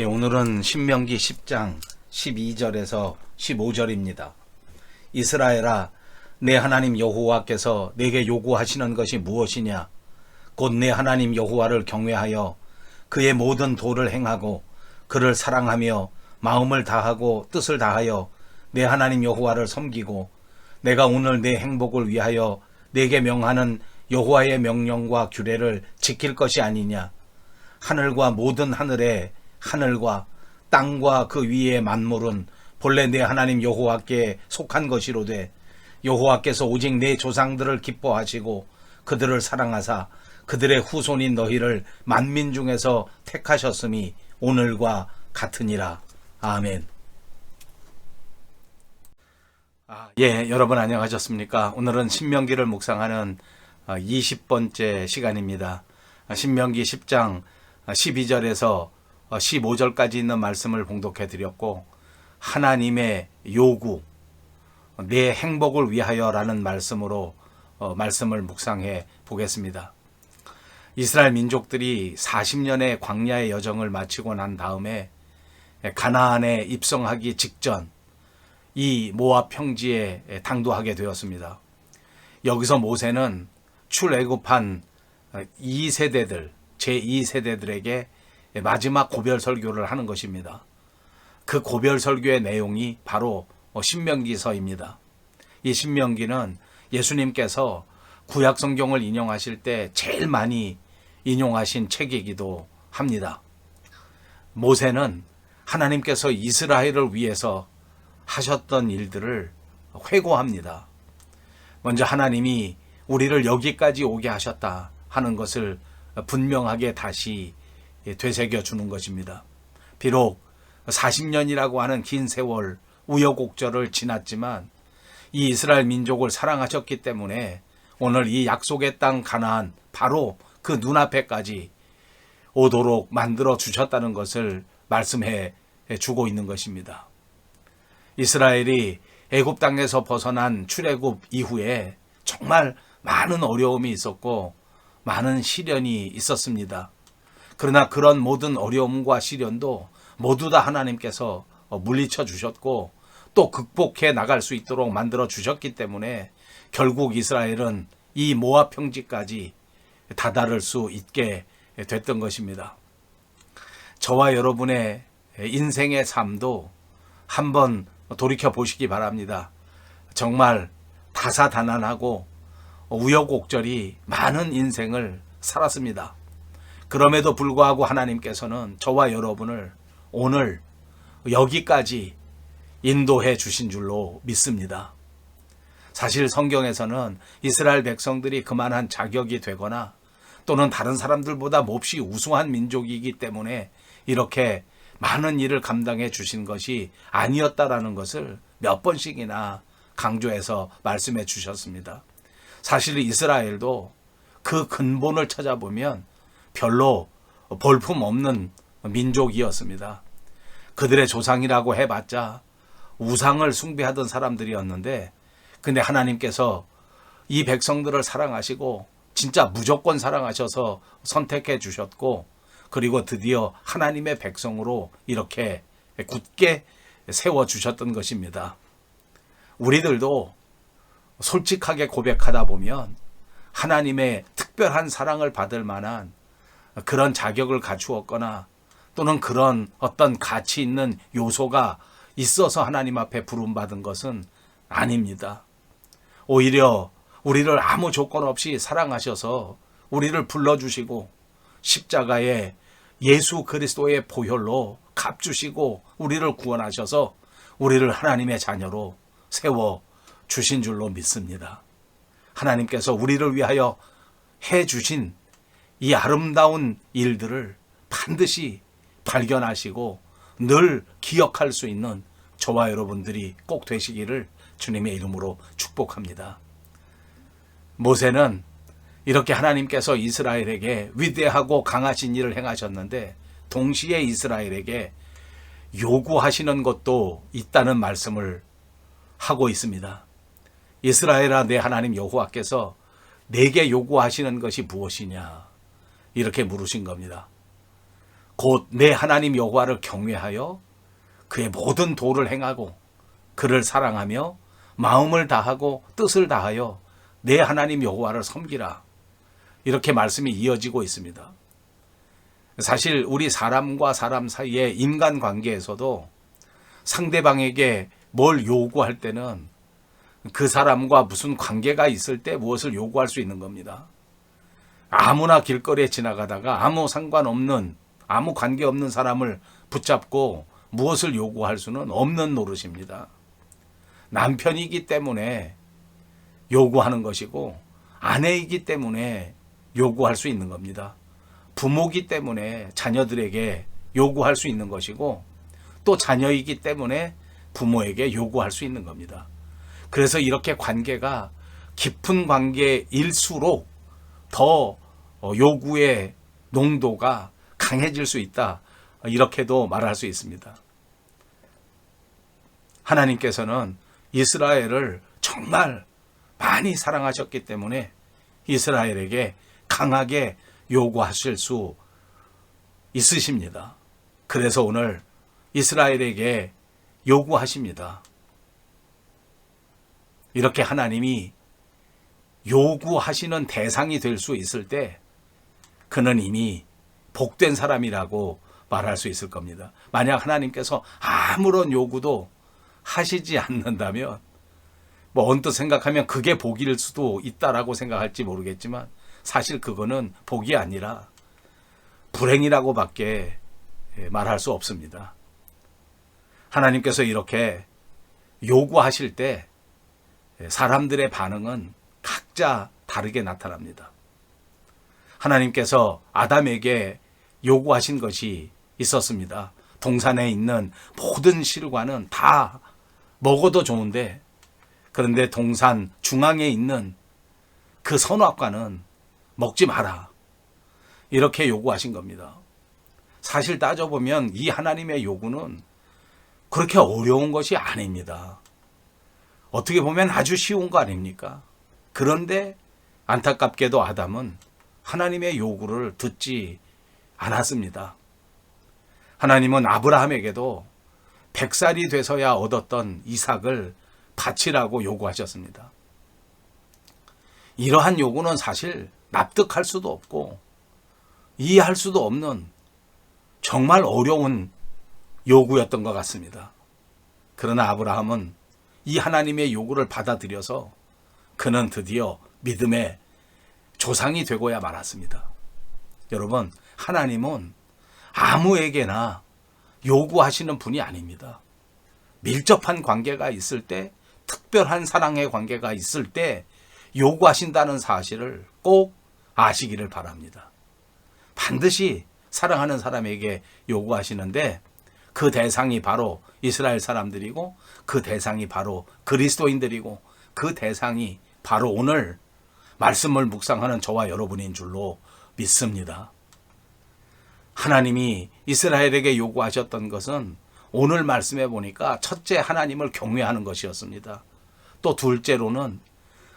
오늘은 신명기 10장 12절에서 15절입니다. 이스라엘아, 내 하나님 여호와께서 내게 요구하시는 것이 무엇이냐? 곧 내 하나님 여호와를 경외하여 그의 모든 도를 행하고 그를 사랑하며 마음을 다하고 뜻을 다하여 내 하나님 여호와를 섬기고 내가 오늘 내 행복을 위하여 내게 명하는 여호와의 명령과 규례를 지킬 것이 아니냐? 하늘과 모든 하늘에 하늘과 땅과 그 위의 만물은 본래 내 하나님 여호와께 속한 것이로되 여호와께서 오직 내 조상들을 기뻐하시고 그들을 사랑하사 그들의 후손인 너희를 만민 중에서 택하셨음이 오늘과 같으니라. 아멘. 여러분 안녕하셨습니까? 오늘은 신명기를 묵상하는 20번째 시간입니다. 신명기 10장 12절에서 15절까지 있는 말씀을 봉독해 드렸고, 하나님의 요구, 내 행복을 위하여라는 말씀으로 말씀을 묵상해 보겠습니다. 이스라엘 민족들이 40년의 광야의 여정을 마치고 난 다음에 가나안에 입성하기 직전 이 모압 평지에 당도하게 되었습니다. 여기서 모세는 출애굽한 2세대들, 제2세대들에게 마지막 고별 설교를 하는 것입니다. 그 고별 설교의 내용이 바로 신명기서입니다. 이 신명기는 예수님께서 구약 성경을 인용하실 때 제일 많이 인용하신 책이기도 합니다. 모세는 하나님께서 이스라엘을 위해서 하셨던 일들을 회고합니다. 먼저 하나님이 우리를 여기까지 오게 하셨다 하는 것을 분명하게 다시 되새겨 주는 것입니다. 비록 40년이라고 하는 긴 세월 우여곡절을 지났지만 이 이스라엘 민족을 사랑하셨기 때문에 오늘 이 약속의 땅 가나안, 바로 그 눈앞에까지 오도록 만들어 주셨다는 것을 말씀해 주고 있는 것입니다. 이스라엘이 애굽 땅에서 벗어난 출애굽 이후에 정말 많은 어려움이 있었고 많은 시련이 있었습니다. 그러나 그런 모든 어려움과 시련도 모두 다 하나님께서 물리쳐 주셨고 또 극복해 나갈 수 있도록 만들어 주셨기 때문에 결국 이스라엘은 이 모압 평지까지 다다를 수 있게 됐던 것입니다. 저와 여러분의 인생의 삶도 한번 돌이켜 보시기 바랍니다. 정말 다사다난하고 우여곡절이 많은 인생을 살았습니다. 그럼에도 불구하고 하나님께서는 저와 여러분을 오늘 여기까지 인도해 주신 줄로 믿습니다. 사실 성경에서는 이스라엘 백성들이 그만한 자격이 되거나 또는 다른 사람들보다 몹시 우수한 민족이기 때문에 이렇게 많은 일을 감당해 주신 것이 아니었다라는 것을 몇 번씩이나 강조해서 말씀해 주셨습니다. 사실 이스라엘도 그 근본을 찾아보면 별로 볼품없는 민족이었습니다. 그들의 조상이라고 해봤자 우상을 숭배하던 사람들이었는데, 근데 하나님께서 이 백성들을 사랑하시고 진짜 무조건 사랑하셔서 선택해 주셨고, 그리고 드디어 하나님의 백성으로 이렇게 굳게 세워주셨던 것입니다. 우리들도 솔직하게 고백하다 보면 하나님의 특별한 사랑을 받을 만한 그런 자격을 갖추었거나 또는 그런 어떤 가치 있는 요소가 있어서 하나님 앞에 부름받은 것은 아닙니다. 오히려 우리를 아무 조건 없이 사랑하셔서 우리를 불러주시고 십자가에 예수 그리스도의 보혈로 값주시고 우리를 구원하셔서 우리를 하나님의 자녀로 세워 주신 줄로 믿습니다. 하나님께서 우리를 위하여 해 주신 이 아름다운 일들을 반드시 발견하시고 늘 기억할 수 있는 저와 여러분들이 꼭 되시기를 주님의 이름으로 축복합니다. 모세는 이렇게 하나님께서 이스라엘에게 위대하고 강하신 일을 행하셨는데 동시에 이스라엘에게 요구하시는 것도 있다는 말씀을 하고 있습니다. 이스라엘아, 내 하나님 여호와께서 내게 요구하시는 것이 무엇이냐, 이렇게 물으신 겁니다. 곧 내 하나님 여호와를 경외하여 그의 모든 도를 행하고 그를 사랑하며 마음을 다하고 뜻을 다하여 내 하나님 여호와를 섬기라. 이렇게 말씀이 이어지고 있습니다. 사실 우리 사람과 사람 사이의 인간관계에서도 상대방에게 뭘 요구할 때는 그 사람과 무슨 관계가 있을 때 무엇을 요구할 수 있는 겁니다. 아무나 길거리에 지나가다가 아무 상관없는, 아무 관계없는 사람을 붙잡고 무엇을 요구할 수는 없는 노릇입니다. 남편이기 때문에 요구하는 것이고 아내이기 때문에 요구할 수 있는 겁니다. 부모이기 때문에 자녀들에게 요구할 수 있는 것이고 또 자녀이기 때문에 부모에게 요구할 수 있는 겁니다. 그래서 이렇게 관계가 깊은 관계일수록 더 요구의 농도가 강해질 수 있다. 이렇게도 말할 수 있습니다. 하나님께서는 이스라엘을 정말 많이 사랑하셨기 때문에 이스라엘에게 강하게 요구하실 수 있으십니다. 그래서 오늘 이스라엘에게 요구하십니다. 이렇게 하나님이 요구하시는 대상이 될 수 있을 때 그는 이미 복된 사람이라고 말할 수 있을 겁니다. 만약 하나님께서 아무런 요구도 하시지 않는다면 언뜻 생각하면 그게 복일 수도 있다라고 생각할지 모르겠지만 사실 그거는 복이 아니라 불행이라고밖에 말할 수 없습니다. 하나님께서 이렇게 요구하실 때 사람들의 반응은 각자 다르게 나타납니다. 하나님께서 아담에게 요구하신 것이 있었습니다. 동산에 있는 모든 실과는 다 먹어도 좋은데 그런데 동산 중앙에 있는 그 선악과는 먹지 마라. 이렇게 요구하신 겁니다. 사실 따져보면 이 하나님의 요구는 그렇게 어려운 것이 아닙니다. 어떻게 보면 아주 쉬운 거 아닙니까? 그런데 안타깝게도 아담은 하나님의 요구를 듣지 않았습니다. 하나님은 아브라함에게도 100살이 돼서야 얻었던 이삭을 바치라고 요구하셨습니다. 이러한 요구는 사실 납득할 수도 없고 이해할 수도 없는 정말 어려운 요구였던 것 같습니다. 그러나 아브라함은 이 하나님의 요구를 받아들여서 그는 드디어 믿음의 조상이 되고야 말았습니다. 여러분, 하나님은 아무에게나 요구하시는 분이 아닙니다. 밀접한 관계가 있을 때, 특별한 사랑의 관계가 있을 때 요구하신다는 사실을 꼭 아시기를 바랍니다. 반드시 사랑하는 사람에게 요구하시는데 그 대상이 바로 이스라엘 사람들이고 그 대상이 바로 그리스도인들이고 그 대상이 바로 오늘 말씀을 묵상하는 저와 여러분인 줄로 믿습니다. 하나님이 이스라엘에게 요구하셨던 것은 오늘 말씀해 보니까 첫째 하나님을 경외하는 것이었습니다. 또 둘째로는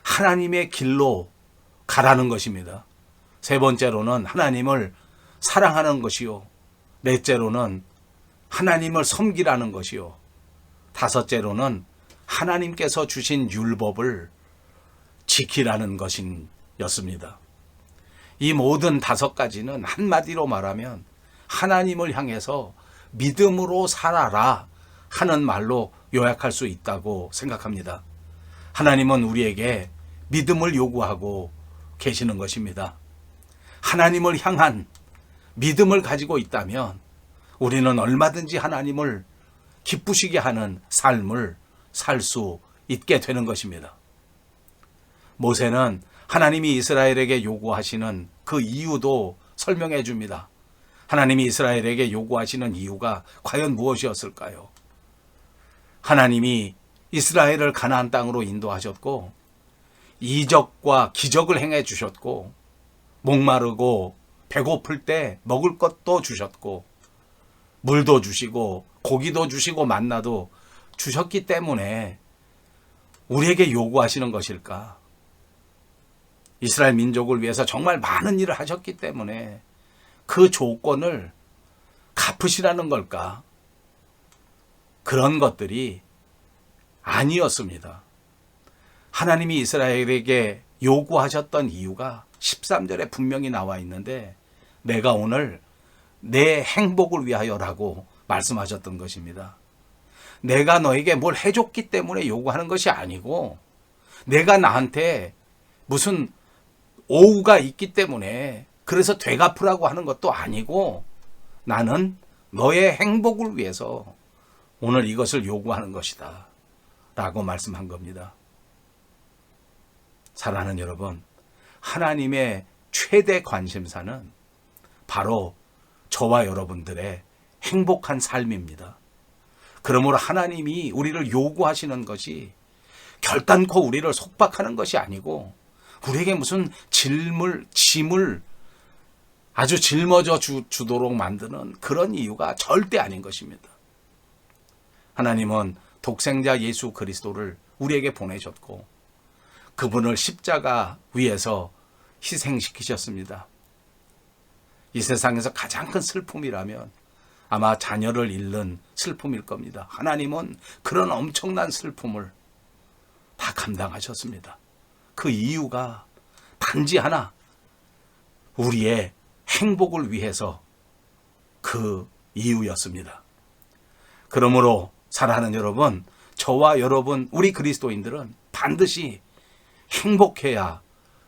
하나님의 길로 가라는 것입니다. 세 번째로는 하나님을 사랑하는 것이요. 넷째로는 하나님을 섬기라는 것이요. 다섯째로는 하나님께서 주신 율법을 지키라는 것이었습니다. 이 모든 5가지는 한마디로 말하면 하나님을 향해서 믿음으로 살아라 하는 말로 요약할 수 있다고 생각합니다. 하나님은 우리에게 믿음을 요구하고 계시는 것입니다. 하나님을 향한 믿음을 가지고 있다면 우리는 얼마든지 하나님을 기쁘시게 하는 삶을 살 수 있게 되는 것입니다. 모세는 하나님이 이스라엘에게 요구하시는 그 이유도 설명해 줍니다. 하나님이 이스라엘에게 요구하시는 이유가 과연 무엇이었을까요? 하나님이 이스라엘을 가나안 땅으로 인도하셨고 이적과 기적을 행해 주셨고 목마르고 배고플 때 먹을 것도 주셨고 물도 주시고 고기도 주시고 만나도 주셨기 때문에 우리에게 요구하시는 것일까? 이스라엘 민족을 위해서 정말 많은 일을 하셨기 때문에 그 조건을 갚으시라는 걸까? 그런 것들이 아니었습니다. 하나님이 이스라엘에게 요구하셨던 이유가 13절에 분명히 나와 있는데 내가 오늘 내 행복을 위하여라고 말씀하셨던 것입니다. 내가 너에게 뭘 해줬기 때문에 요구하는 것이 아니고 내가 나한테 무슨 오후가 있기 때문에 그래서 되갚으라고 하는 것도 아니고 나는 너의 행복을 위해서 오늘 이것을 요구하는 것이다 라고 말씀한 겁니다. 사랑하는 여러분, 하나님의 최대 관심사는 바로 저와 여러분들의 행복한 삶입니다. 그러므로 하나님이 우리를 요구하시는 것이 결단코 우리를 속박하는 것이 아니고 우리에게 무슨 짐을 아주 짊어져 주도록 만드는 그런 이유가 절대 아닌 것입니다. 하나님은 독생자 예수 그리스도를 우리에게 보내셨고 그분을 십자가 위에서 희생시키셨습니다. 이 세상에서 가장 큰 슬픔이라면 아마 자녀를 잃는 슬픔일 겁니다. 하나님은 그런 엄청난 슬픔을 다 감당하셨습니다. 그 이유가 단지 하나, 우리의 행복을 위해서 그 이유였습니다. 그러므로 사랑하는 여러분, 저와 여러분, 우리 그리스도인들은 반드시 행복해야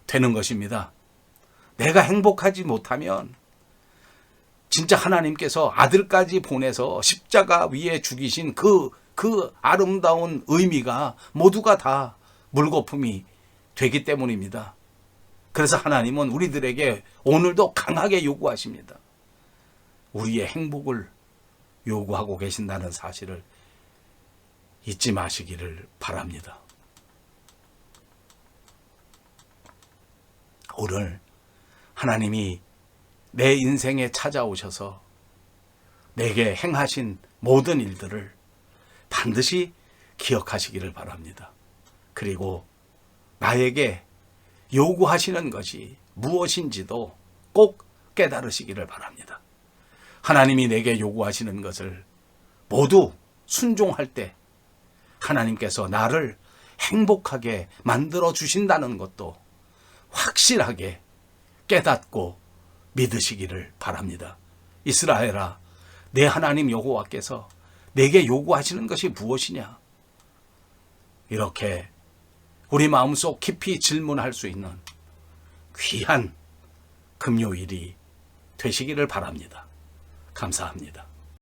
되는 것입니다. 내가 행복하지 못하면 진짜 하나님께서 아들까지 보내서 십자가 위에 죽이신 그 아름다운 의미가 모두가 다 물거품이 되기 때문입니다. 그래서 하나님은 우리들에게 오늘도 강하게 요구하십니다. 우리의 행복을 요구하고 계신다는 사실을 잊지 마시기를 바랍니다. 오늘 하나님이 내 인생에 찾아오셔서 내게 행하신 모든 일들을 반드시 기억하시기를 바랍니다. 그리고 나에게 요구하시는 것이 무엇인지도 꼭 깨달으시기를 바랍니다. 하나님이 내게 요구하시는 것을 모두 순종할 때 하나님께서 나를 행복하게 만들어 주신다는 것도 확실하게 깨닫고 믿으시기를 바랍니다. 이스라엘아, 내 하나님 여호와께서 내게 요구하시는 것이 무엇이냐? 이렇게 우리 마음속 깊이 질문할 수 있는 귀한 금요일이 되시기를 바랍니다. 감사합니다.